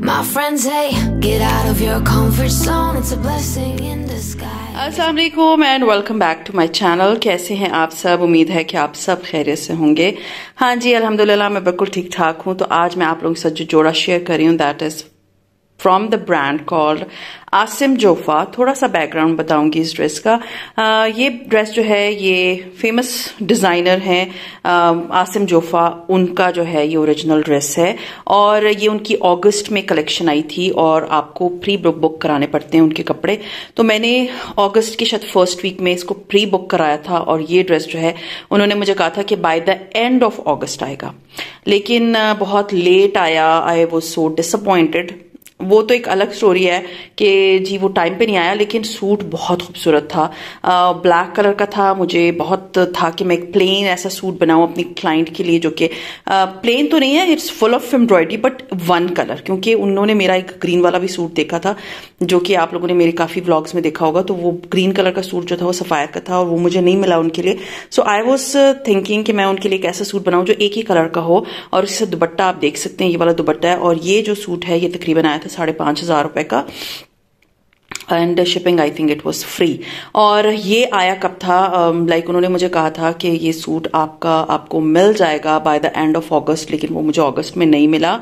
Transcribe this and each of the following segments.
My friends say, get out of your comfort zone, it's a blessing in disguise. अस्सलाम वालेकुम and welcome back to my channel. कैसे हैं आप सब? उम्मीद है कि आप सब खैरियत से होंगे। हाँ जी, अल्हम्दुलिल्लाह मैं बिल्कुल ठीक ठाक हूँ। तो आज मैं आप लोगों के साथ जो जोड़ा शेयर कर रही हूँ that is from the brand called Asim Jofa. थोड़ा सा बैकग्राउंड बताऊंगी इस ड्रेस का। ये ड्रेस जो है ये फेमस डिजाइनर हैं आसिम जोफा, उनका जो है ये ओरिजिनल ड्रेस है और ये उनकी अगस्त में कलेक्शन आई थी और आपको प्री बुक कराने पड़ते हैं उनके कपड़े। तो मैंने अगस्त की शायद फर्स्ट वीक में इसको प्री बुक कराया था और ये ड्रेस जो है उन्होंने मुझे कहा था कि बाय द एंड ऑफ अगस्त आएगा, लेकिन बहुत लेट आया। I was so disappointed. वो तो एक अलग स्टोरी है कि जी वो टाइम पे नहीं आया, लेकिन सूट बहुत खूबसूरत था। ब्लैक कलर का था। मुझे बहुत था कि मैं एक प्लेन ऐसा सूट बनाऊं अपनी क्लाइंट के लिए, जो कि प्लेन तो नहीं है, it's full of embroidery but one colour, क्योंकि उन्होंने मेरा एक ग्रीन वाला भी सूट देखा था जो कि आप लोगों ने मेरे काफी व्लॉग्स में देखा होगा। तो वो ग्रीन कलर का सूट जो था वो सफायर का था और वो मुझे नहीं मिला उनके लिए। सो आई वॉज थिंकिंग कि मैं उनके लिए एक ऐसा सूट बनाऊं जो एक ही कलर का हो और इससे दुपट्टा आप देख सकते हैं, ये वाला दुपट्टा है। और ये जो सूट है ये तकरीबन आया था 5,500 रुपए का and shipping I think it was free. और ये आया कब था? लाइक उन्होंने मुझे कहा था कि ये सूट आपको मिल जाएगा बाय द एंड ऑफ अगस्त, लेकिन वो मुझे अगस्त में नहीं मिला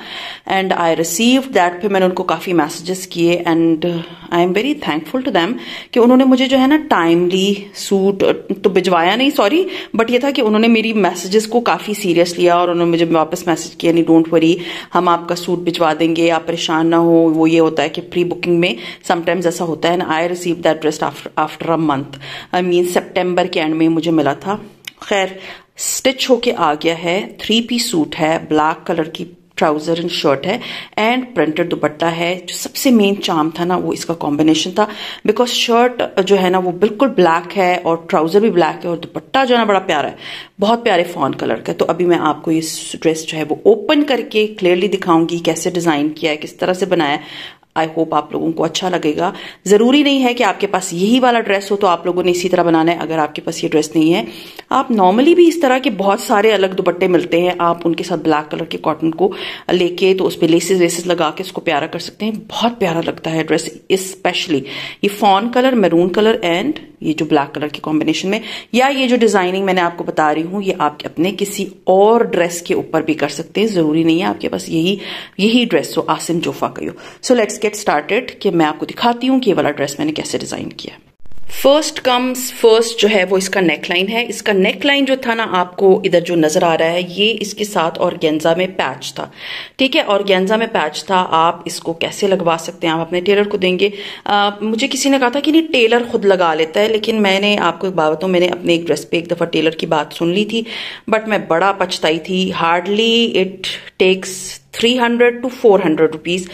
एंड आई रिसीव दैट। फिर मैंने उनको काफी मैसेजेस किए and I am very thankful to them कि उन्होंने मुझे जो है ना टाइमली सूट तो भिजवाया नहीं, सॉरी, बट ये था कि उन्होंने मेरी मैसेजेस को काफी सीरियस लिया और उन्होंने मुझे वापस मैसेज किया, नहीं डोंट वरी, हम आपका सूट भिजवा देंगे, आप परेशान ना हो। वो ये होता है कि प्री बुकिंग में समटाइम्स ऐसा होता है। I receive that dress after a month, I mean सितंबर के एंड में मुझे मिला था। खैर स्टिच होके आ गया है। 3 पीस सूट है, ब्लैक कलर की ट्राउजर एंड शर्ट है एंड प्रिंटेड दुपट्टा है। जो सबसे मेन चार्म था ना वो इसका कॉम्बिनेशन था, बिकॉज शर्ट जो है ना वो बिल्कुल ब्लैक है और ट्राउजर भी ब्लैक है और दुपट्टा जो है ना बड़ा प्यारा है, बहुत प्यारे फॉन कलर का है। तो अभी मैं आपको ये ड्रेस जो है वो ओपन करके क्लियरली दिखाऊंगी कैसे डिजाइन किया है, किस तरह से बनाया है। आई होप आप लोगों को अच्छा लगेगा। जरूरी नहीं है कि आपके पास यही वाला ड्रेस हो तो आप लोगों ने इसी तरह बनाना है। अगर आपके पास ये ड्रेस नहीं है, आप नॉर्मली भी इस तरह के बहुत सारे अलग दुपट्टे मिलते हैं, आप उनके साथ ब्लैक कलर के कॉटन को लेके तो उस पर लेसेस वेसेस लगा के उसको प्यारा कर सकते हैं। बहुत प्यारा लगता है ड्रेस, स्पेशली ये fawn colour, maroon colour and ये जो ब्लैक कलर के कॉम्बिनेशन में, या ये जो डिजाइनिंग मैंने आपको बता रही हूँ ये आप अपने किसी और ड्रेस के ऊपर भी कर सकते हैं। जरूरी नहीं है आपके पास यही ड्रेस हो आसिम जोफा का हो। सो लेट्स गेट स्टार्टेड कि मैं आपको दिखाती हूँ कि ये वाला ड्रेस मैंने कैसे डिजाइन किया। फर्स्ट कम्स फर्स्ट जो है वो इसका नेकलाइन है। इसका नेकलाइन जो था ना आपको इधर जो नजर आ रहा है, ये इसके साथ ऑर्गेन्जा में पैच था, ठीक है, ऑर्गेन्जा में पैच था। आप इसको कैसे लगवा सकते हैं, आप अपने टेलर को देंगे। मुझे किसी ने कहा था कि नहीं टेलर खुद लगा लेता है, लेकिन मैंने आपको एक बात बताऊं, मैंने अपने एक ड्रेस पे एक दफा टेलर की बात सुन ली थी बट मैं बड़ा पछताई थी। Hardly it takes 300 to 400 rupees,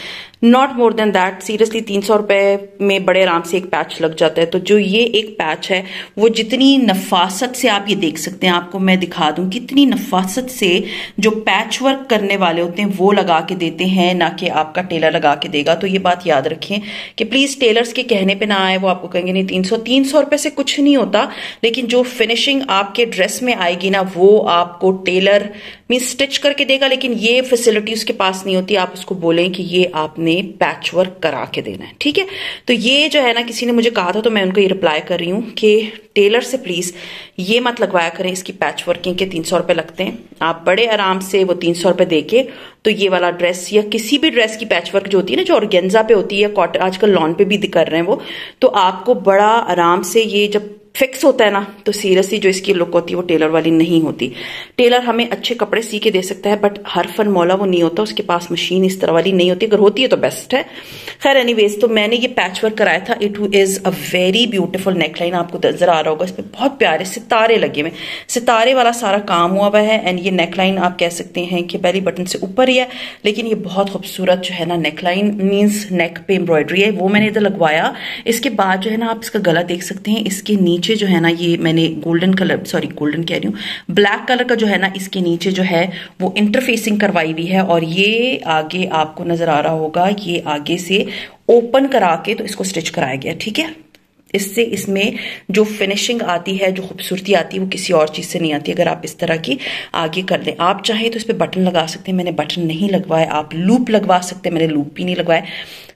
not more than that. Seriously 300 रुपए में बड़े आराम से एक पैच लग जाता है। तो जो ये एक पैच है वो जितनी नफासत से आप ये देख सकते हैं, आपको मैं दिखा दूं कितनी नफासत से जो पैच वर्क करने वाले होते हैं वो लगा के देते हैं, ना कि आपका टेलर लगा के देगा। तो ये बात याद रखें कि प्लीज टेलर्स के कहने पे ना आए। वो आपको कहेंगे नहीं 300 रुपए से कुछ नहीं होता, लेकिन जो फिनिशिंग आपके ड्रेस में आएगी ना वो आपको टेलर मीन स्टिच करके देगा, लेकिन ये फैसिलिटी उसके पास नहीं होती। आप उसको बोलें कि ये आपने पैच वर्क करा के देना है, ठीक है। तो ये जो है ना किसी ने मुझे कहा था तो मैं उनको ये रिप्लाई कर रही हूँ कि टेलर से प्लीज ये मत लगवाया करें इसकी पैच वर्किंग के 300 रुपए लगते हैं। आप बड़े आराम से वो 300 रुपए देके तो ये वाला ड्रेस या किसी भी ड्रेस की पैच वर्क जो होती है ना, जो ऑर्गेन्जा पे होती है, कॉटन आजकल लॉन पे भी कर रहे हैं वो, तो आपको बड़ा आराम से ये जब फिक्स होता है ना तो सीरियसली जो इसकी लुक होती है वो टेलर वाली नहीं होती। टेलर हमें अच्छे कपड़े सी के दे सकता है बट हर फन मौला वो नहीं होता, उसके पास मशीन इस तरह वाली नहीं होती। अगर होती है तो बेस्ट है। खैर एनीवेज, तो मैंने ये पैच वर्क कराया था। It is a very beautiful neckline, आपको नजर आ रहा होगा। इस पे बहुत प्यारे सितारे लगे हुए, सितारे वाला सारा काम हुआ हुआ है एंड ये नेकलाइन आप कह सकते हैं कि बेली बटन से ऊपर ही है, लेकिन ये बहुत खूबसूरत जो है ना नेकलाइन मीन्स नेक पे एम्ब्रॉयडरी है वो मैंने इधर लगवाया। इसके बाद जो है ना आप इसका गला देख सकते हैं, इसके नीचे जो है ना ये मैंने गोल्डन कलर, सॉरी गोल्डन कह रही हूँ, ब्लैक कलर का जो है ना इसके नीचे जो है वो इंटरफेसिंग करवाई हुई है और ये आगे आपको नजर आ रहा होगा, ये आगे से ओपन करा के तो इसको स्टिच कराया गया, ठीक है। इससे इसमें जो फिनिशिंग आती है, जो खूबसूरती आती है, वो किसी और चीज से नहीं आती अगर आप इस तरह की आगे कर दें। आप चाहें तो इस पे बटन लगा सकते हैं, मैंने बटन नहीं लगवाया। आप लूप लगवा सकते हैं, मैंने लूप भी नहीं लगवाया।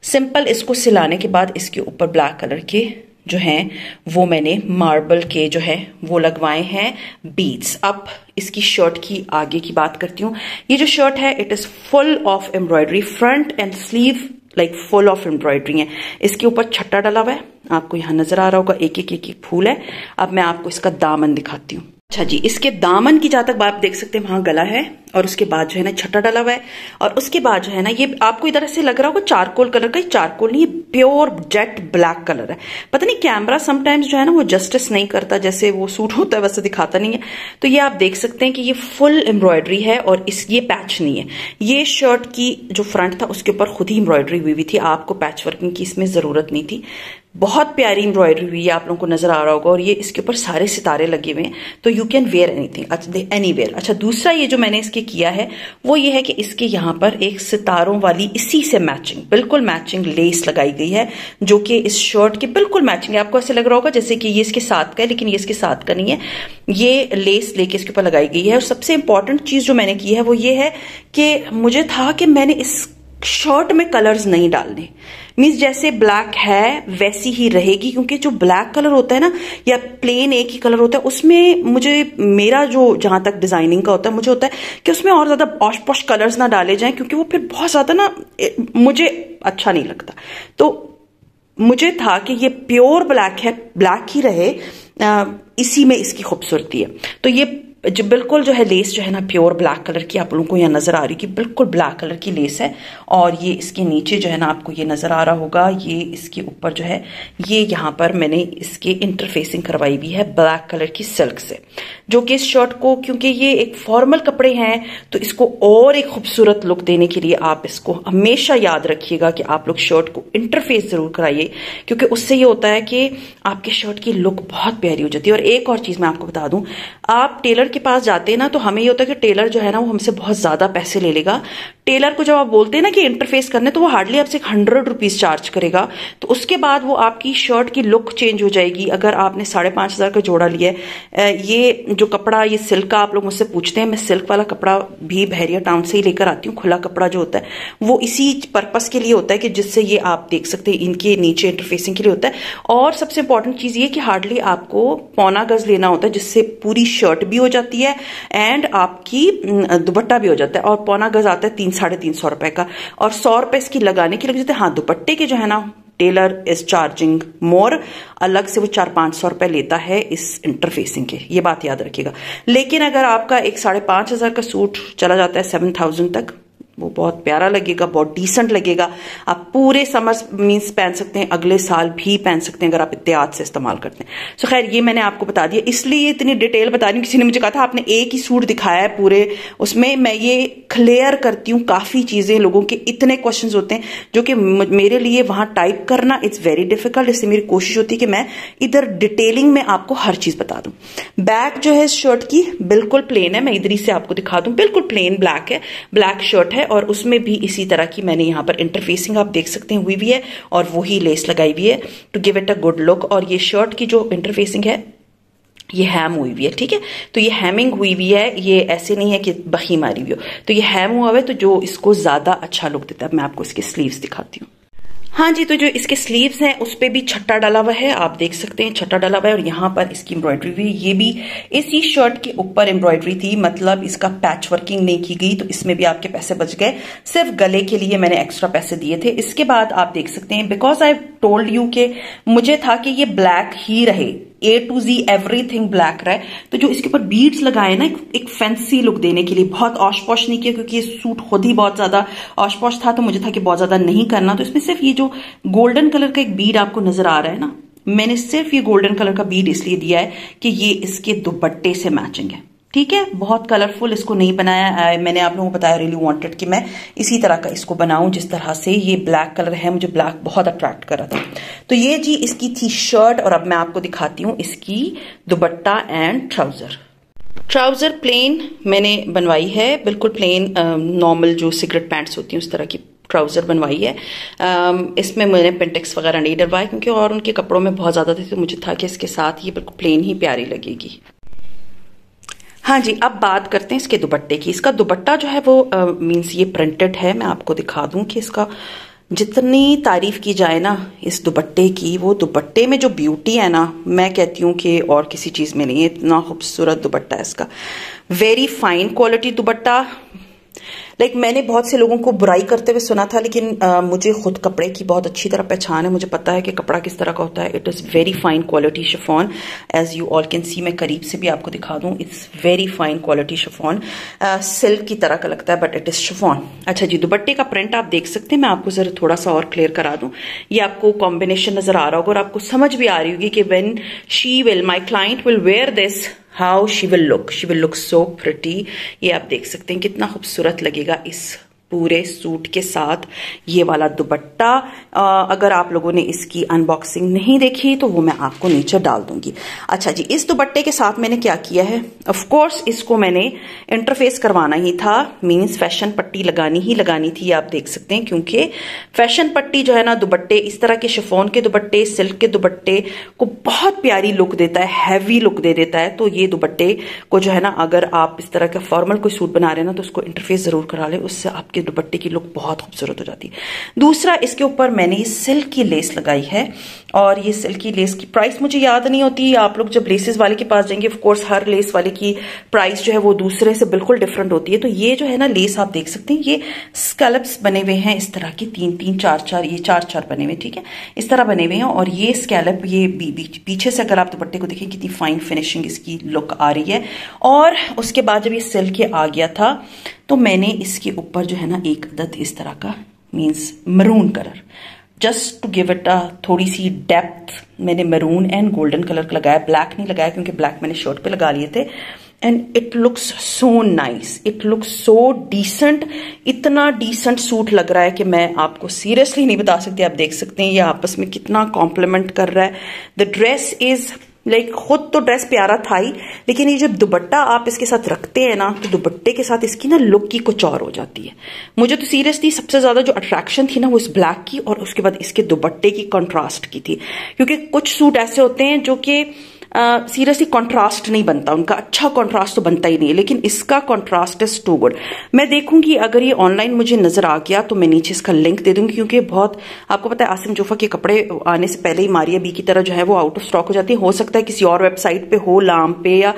सिंपल इसको सिलाने के बाद इसके ऊपर ब्लैक कलर के जो हैं वो मैंने मार्बल के जो है वो लगवाए हैं बीड्स। अब इसकी शर्ट की आगे की बात करती हूँ। ये जो शर्ट है it is full of embroidery, front end sleeve like full of embroidery है। इसके ऊपर छट्टा डला हुआ है, आपको यहाँ नजर आ रहा होगा, एक एक एक एक फूल है। अब मैं आपको इसका दामन दिखाती हूँ। अच्छा जी, इसके दामन की जहां तक बात देख सकते हैं वहां गला है और उसके बाद जो है ना छट्टा डला हुआ है और उसके बाद जो है ना ये आपको इधर से लग रहा होगा चारकोल कलर का, चारकोल नहीं, प्योर जेट ब्लैक कलर है। पता नहीं कैमरा समटाइम्स जो है ना वो जस्टिस नहीं करता, जैसे वो सूट होता है वैसे दिखाता नहीं है। तो ये आप देख सकते हैं कि ये फुल एम्ब्रॉयडरी है और ये पैच नहीं है। ये शर्ट की जो फ्रंट था उसके ऊपर खुद ही एम्ब्रॉयडरी हुई थी, आपको पैच वर्किंग की इसमें जरूरत नहीं थी। बहुत प्यारी एम्ब्रॉयडरी हुई है, आप लोगों को नजर आ रहा होगा। और ये इसके ऊपर सारे सितारे लगे हुए हैं, तो you can wear anything, anywhere. अच्छा, दूसरा ये जो मैंने इसके किया है वो ये है कि इसके यहाँ पर एक सितारों वाली इसी से मैचिंग, बिल्कुल मैचिंग लेस लगाई गई है जो कि इस शर्ट के बिल्कुल मैचिंग है। आपको ऐसे लग रहा होगा जैसे कि ये इसके साथ का है, लेकिन ये इसके साथ का नहीं है। ये लेस लेके इसके ऊपर लगाई गई है। और सबसे इंपॉर्टेंट चीज जो मैंने की है वो ये है कि मुझे था कि मैंने इस शर्ट में कलर्स नहीं डालने, मीन्स जैसे ब्लैक है वैसी ही रहेगी, क्योंकि जो ब्लैक कलर होता है ना या प्लेन एक ही कलर होता है उसमें मुझे, मेरा जो जहां तक डिजाइनिंग का होता है, मुझे होता है कि उसमें और ज्यादा पॉश पॉश कलर्स ना डाले जाएं, क्योंकि वो फिर बहुत ज्यादा ना मुझे अच्छा नहीं लगता। तो मुझे था कि ये प्योर ब्लैक है, ब्लैक ही रहे, इसी में इसकी खूबसूरती है। तो ये जो बिल्कुल जो है लेस जो है ना प्योर ब्लैक कलर की, आप लोगों को यहाँ नजर आ रही कि बिल्कुल ब्लैक कलर की लेस है। और ये इसके नीचे जो है ना आपको ये नजर आ रहा होगा, ये इसके ऊपर जो है ये यहाँ पर मैंने इसके इंटरफेसिंग करवाई हुई है ब्लैक कलर की सिल्क से, जो कि इस शर्ट को, क्योंकि ये एक फॉर्मल कपड़े हैं तो इसको और एक खूबसूरत लुक देने के लिए आप इसको हमेशा याद रखिएगा कि आप लोग शर्ट को इंटरफेस जरूर कराइए, क्योंकि उससे ये होता है कि आपके शर्ट की लुक बहुत प्यारी हो जाती है। और एक और चीज मैं आपको बता दूं, आप टेलर के पास जाते हैं ना तो हमें ये होता है कि टेलर जो है ना वो हमसे बहुत ज्यादा पैसे ले लेगा। टेलर को जब आप बोलते हैं ना कि इंटरफेस करने, तो वो हार्डली आपसे 100 रुपीज चार्ज करेगा। तो उसके बाद वो आपकी शर्ट की लुक चेंज हो जाएगी। अगर आपने 5,500 का जोड़ा लिया है, ये जो कपड़ा ये सिल्क का, आप लोग मुझसे पूछते हैं, मैं सिल्क वाला कपड़ा भी बहरिया टाउन से ही लेकर आती हूँ। खुला कपड़ा जो होता है वो इसी पर्पस के लिए होता है कि जिससे ये आप देख सकते हैं इनके नीचे इंटरफेसिंग के लिए होता है। और सबसे इंपॉर्टेंट चीज ये कि हार्डली आपको 1.25 गज लेना होता है, जिससे पूरी शर्ट भी हो जाती है एंड आपकी दुपट्टा भी हो जाता है। और 1.25 गज आता है 300-350 रुपए का, और 100 रुपए इसकी लगाने के लग जाते हैं। हाँ, दुपट्टे के जो है ना टेलर इज चार्जिंग मोर, अलग से वो 400-500 रुपए लेता है इस इंटरफेसिंग के, ये बात याद रखिएगा। लेकिन अगर आपका एक 5,500 का सूट चला जाता है 7,000 तक, वो बहुत प्यारा लगेगा, बहुत डिसेंट लगेगा। आप पूरे समर मीन्स पहन सकते हैं, अगले साल भी पहन सकते हैं अगर आप एहतियात से इस्तेमाल करते हैं। सो खैर, ये मैंने आपको बता दिया, इसलिए इतनी डिटेल बता रही हूँ। किसी ने मुझे कहा था आपने एक ही सूट दिखाया है पूरे, उसमें मैं ये क्लियर करती हूँ काफी चीजें। लोगों के इतने क्वेश्चंस होते हैं जो कि मेरे लिए वहां टाइप करना इट्स वेरी डिफिकल्ट, इसलिए मेरी कोशिश होती है कि मैं इधर डिटेलिंग में आपको हर चीज बता दूं। बैक जो है इस शर्ट की बिल्कुल प्लेन है, मैं इधर ही से आपको दिखा दूं, बिल्कुल प्लेन ब्लैक है, ब्लैक शर्ट है। और उसमें भी इसी तरह की मैंने यहाँ पर इंटरफेसिंग आप देख सकते हैं हुई भी है, और वही लेस लगाई हुई है to give it a good look. और ये शर्ट की जो इंटरफेसिंग है ये हैम हुई हुई है, ठीक है। तो ये हैमिंग हुई हुई है, ये ऐसे नहीं है कि बखी मारी हुई हो, तो ये हैम हुआ है, तो जो इसको ज्यादा अच्छा लुक देता है। मैं आपको इसके स्लीव्स दिखाती हूँ। हाँ जी, तो जो इसके स्लीव्स हैं उस पे भी छट्टा डाला हुआ है, आप देख सकते हैं छट्टा डाला हुआ है। और यहाँ पर इसकी एम्ब्रॉयडरी हुई, ये भी इसी शर्ट के ऊपर एम्ब्रॉयडरी थी, मतलब इसका पैच वर्किंग नहीं की गई, तो इसमें भी आपके पैसे बच गए। सिर्फ गले के लिए मैंने एक्स्ट्रा पैसे दिए थे। इसके बाद आप देख सकते हैं, बिकॉज आई टोल्ड यू के मुझे था कि ये ब्लैक ही रहे, A to Z everything black रहा है। तो जो इसके ऊपर बीड्स लगाए ना एक फैंसी लुक देने के लिए, बहुत ऑश पॉश नहीं किया, क्योंकि ये सूट खुद ही बहुत ज्यादा ऑश पॉश था, तो मुझे था कि बहुत ज्यादा नहीं करना। तो इसमें सिर्फ ये जो गोल्डन कलर का एक बीड आपको नजर आ रहा है ना, मैंने सिर्फ ये गोल्डन कलर का बीड इसलिए दिया है कि ये इसके दुपट्टे से मैचिंग है, ठीक है। बहुत कलरफुल इसको नहीं बनाया, मैंने आप लोगों को बताया रियली वांटेड कि मैं इसी तरह का इसको बनाऊं जिस तरह से। ये ब्लैक कलर है, मुझे ब्लैक बहुत अट्रैक्ट कर रहा था। तो ये जी इसकी थी शर्ट, और अब मैं आपको दिखाती हूँ इसकी दुपट्टा एंड ट्राउजर। ट्राउजर प्लेन मैंने बनवाई है, बिल्कुल प्लेन नॉर्मल जो सिगरेट पैंट्स होती हैं उस तरह की ट्राउज़र बनवाई है। इसमें मैंने पेंटेक्स वगैरह नहीं डलवाए क्योंकि और उनके कपड़ों में बहुत ज़्यादा थे, तो मुझे था कि इसके साथ ये बिल्कुल प्लेन ही प्यारी लगेगी। हाँ जी, अब बात करते हैं इसके दुपट्टे की। इसका दुपट्टा जो है वो मीन्स ये प्रिंटेड है। मैं आपको दिखा दूं कि इसका जितनी तारीफ की जाए ना इस दुपट्टे की, वो दुपट्टे में जो ब्यूटी है ना, मैं कहती हूँ कि और किसी चीज़ में नहीं है। इतना खूबसूरत दुपट्टा है इसका, वेरी फाइन क्वालिटी दुपट्टा। मैंने बहुत से लोगों को बुराई करते हुए सुना था, लेकिन मुझे खुद कपड़े की बहुत अच्छी तरह पहचान है। मुझे पता है कि कपड़ा किस तरह का होता है। It is very fine quality chiffon, as you all can see. मैं करीब से भी आपको दिखा दूं, it's very fine quality chiffon. Silk की तरह का लगता है बट इट इज़ शिफॉन। अच्छा जी, दुपट्टे का प्रिंट आप देख सकते हैं। मैं आपको जरा थोड़ा सा और क्लियर करा दूं। ये आपको कॉम्बिनेशन नजर आ रहा होगा और आपको समझ भी आ रही होगी कि when she will, my client will where this, how she will look so pretty. ये आप देख सकते हैं कितना खूबसूरत लगेगा इस पूरे सूट के साथ ये वाला दुपट्टा। अगर आप लोगों ने इसकी अनबॉक्सिंग नहीं देखी तो वो मैं आपको नीचे डाल दूंगी। अच्छा जी, इस दुपट्टे के साथ मैंने क्या किया है, ऑफ कोर्स इसको मैंने इंटरफेस करवाना ही था, मींस फैशन पट्टी लगानी थी। आप देख सकते हैं क्योंकि फैशन पट्टी जो है ना, दुपट्टे इस तरह के शिफॉन के दुपट्टे, सिल्क के दुपट्टे को बहुत प्यारी लुक देता है, हैवी लुक दे देता है। तो ये दुपट्टे को जो है ना, अगर आप इस तरह का फॉर्मल कोई सूट बना रहे हैं ना, तो उसको इंटरफेस जरूर करा लें, उससे आपके दुपट्टे की लुक बहुत खूबसूरत हो जाती है। दूसरा, इसके ऊपर मैंने सिल्क की लेस लगाई है और ये सिल्क की लेस की प्राइस मुझे याद नहीं होती। आप लोग जब लेसेस वाले के पास जाएंगे, ऑफ कोर्स हर लेस वाले की प्राइस जो है वो दूसरे से बिल्कुल डिफरेंट होती है। तो ये जो है ना लेस, आप देख सकते हैं ये स्कैलप्स बने हुए हैं इस तरह के, 3-3 4-4, ये 4-4 बने हुए, ठीक है, इस तरह बने हुए हैं। और ये स्कैलप, ये पीछे से अगर आप दुपट्टे को देखें कितनी फाइन फिनिशिंग इसकी लुक आ रही है। और उसके बाद जब ये सिल्क के आ गया था तो मैंने इसके ऊपर जो है ना एक अदद इस तरह का, means maroon colour, just to give it a थोड़ी सी डेप्थ, मैंने मरून एंड गोल्डन कलर लगाया। ब्लैक नहीं लगाया क्योंकि ब्लैक मैंने शर्ट पे लगा लिए थे। And it looks so nice, it looks so decent. इतना डिसेंट सूट लग रहा है कि मैं आपको सीरियसली नहीं बता सकती। आप देख सकते हैं ये आपस में कितना कॉम्प्लीमेंट कर रहा है। द ड्रेस इज खुद तो ड्रेस प्यारा था ही, लेकिन ये जब दुपट्टा आप इसके साथ रखते हैं ना, तो दुपट्टे के साथ इसकी ना लुक की कुछ और हो जाती है। मुझे तो सीरियसली सबसे ज्यादा जो अट्रैक्शन थी ना, वो इस ब्लैक की और उसके बाद इसके दुपट्टे की कंट्रास्ट की थी। क्योंकि कुछ सूट ऐसे होते हैं जो कि सीरियसली कंट्रास्ट नहीं बनता, उनका अच्छा कंट्रास्ट तो बनता ही नहीं है, लेकिन इसका कंट्रास्ट इज टू गुड। मैं देखूंगी अगर ये ऑनलाइन मुझे नजर आ गया तो मैं नीचे इसका लिंक दे दूंगी, क्योंकि बहुत, आपको पता है आसिम जोफा के कपड़े आने से पहले ही मारिया बी की तरह जो है वो आउट ऑफ स्टॉक हो जाती है। हो सकता है किसी और वेबसाइट पे हो, लाम पे या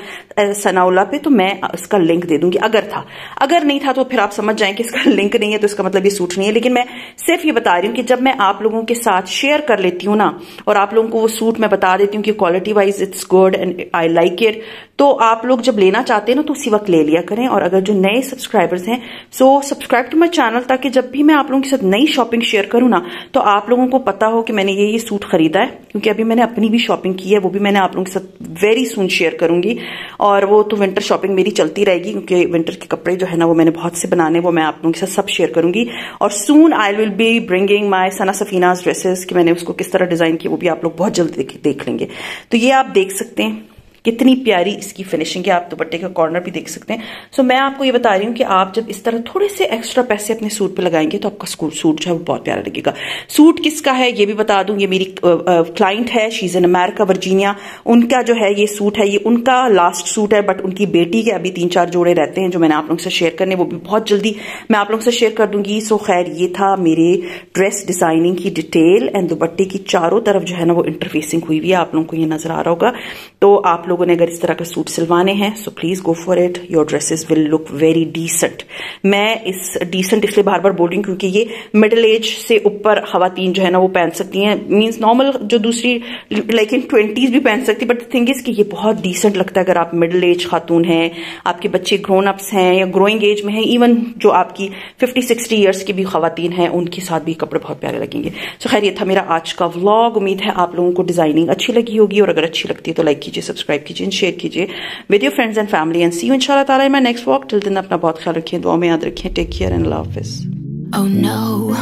सनाउला पे, तो मैं इसका लिंक दे दूंगी अगर था। अगर नहीं था तो फिर आप समझ जाएं कि इसका लिंक नहीं है तो इसका मतलब ये सूट नहीं है। लेकिन मैं सिर्फ ये बता रही हूँ कि जब मैं आप लोगों के साथ शेयर कर लेती हूँ ना, और आप लोगों को वो सूट मैं बता देती हूँ कि quality wise it's good and I like it, तो आप लोग जब लेना चाहते हैं ना तो उसी वक्त ले लिया करें। और अगर जो नए सब्सक्राइबर्स हैं, so subscribe to my channel, ताकि जब भी मैं आप लोगों के साथ नई शॉपिंग शेयर करूं ना, तो आप लोगों को पता हो कि मैंने ये सूट खरीदा है। क्योंकि अभी मैंने अपनी भी शॉपिंग की है, वो भी मैंने आप लोगों के साथ वेरी सून शेयर करूंगी। और वो तो विंटर शॉपिंग मेरी चलती रहेगी, क्योंकि विंटर के कपड़े जो है ना वो मैंने बहुत से बनाने, वो मैं आप लोगों के साथ सब शेयर करूंगी। और soon I will be bringing my Sana Safinaz dresses, कि मैंने उसको किस तरह डिजाइन किया, वो भी आप लोग बहुत जल्दी देख लेंगे। तो ये आप देख सकते हैं कितनी प्यारी इसकी फिनिशिंग है। आप दुपट्टे का कॉर्नर भी देख सकते हैं। सो मैं आपको ये बता रही हूँ कि आप जब इस तरह थोड़े से एक्स्ट्रा पैसे अपने सूट पे लगाएंगे तो आपका सूट जो है वो बहुत प्यारा लगेगा। सूट किसका है ये भी बता दूं, ये मेरी क्लाइंट है, she is in America, Virginia. उनका जो है ये सूट है, ये उनका लास्ट सूट है, बट उनकी बेटी के अभी 3-4 जोड़े रहते हैं जो मैंने आप लोगों से शेयर करने, वो भी बहुत जल्दी मैं आप लोगों से शेयर कर दूंगी। सो खैर, ये था मेरे ड्रेस डिजाइनिंग की डिटेल। एंड दुपट्टे की चारों तरफ जो है ना वो इंटरफेसिंग हुई हुई है, आप लोगों को ये नजर आ रहा होगा। तो आप लोगों ने अगर इस तरह का सूट सिलवाने हैं so please go for it, your dresses will look very decent. मैं इस डिसेंट इसलिए बार बार बोल रही हूँ क्योंकि ये मिडिल एज से ऊपर खवातीन जो है ना वो पहन सकती हैं, मींस नॉर्मल जो दूसरी लाइक इन 20s भी पहन सकती, बट द थिंग इज कि ये बहुत डिसेंट लगता है अगर आप मिडिल एज खातून हैं, आपके बच्चे ग्रोन अप्स हैं या ग्रोइंग एज में हैं, इवन जो आपकी 50-60 ईयर्स की भी खवातीन हैं, उनके साथ भी कपड़े बहुत प्यारे लगेंगे। सो खैर, ये था मेरा आज का व्लॉग। उम्मीद है आप लोगों को डिजाइनिंग अच्छी लगी होगी, और अगर अच्छी लगती है तो लाइक कीजिए, सब्सक्राइब कीजिए, शेयर कीजिए with your friends and family, and see you इंशाल्लाह ताला in my next vlog. Till then अपना बहुत ख्याल रखिए, दुआ में याद रखिए। टेक केयर एंड अल्लाह हाफिज़। Oh no,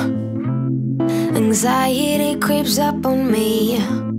anxiety creeps up on me.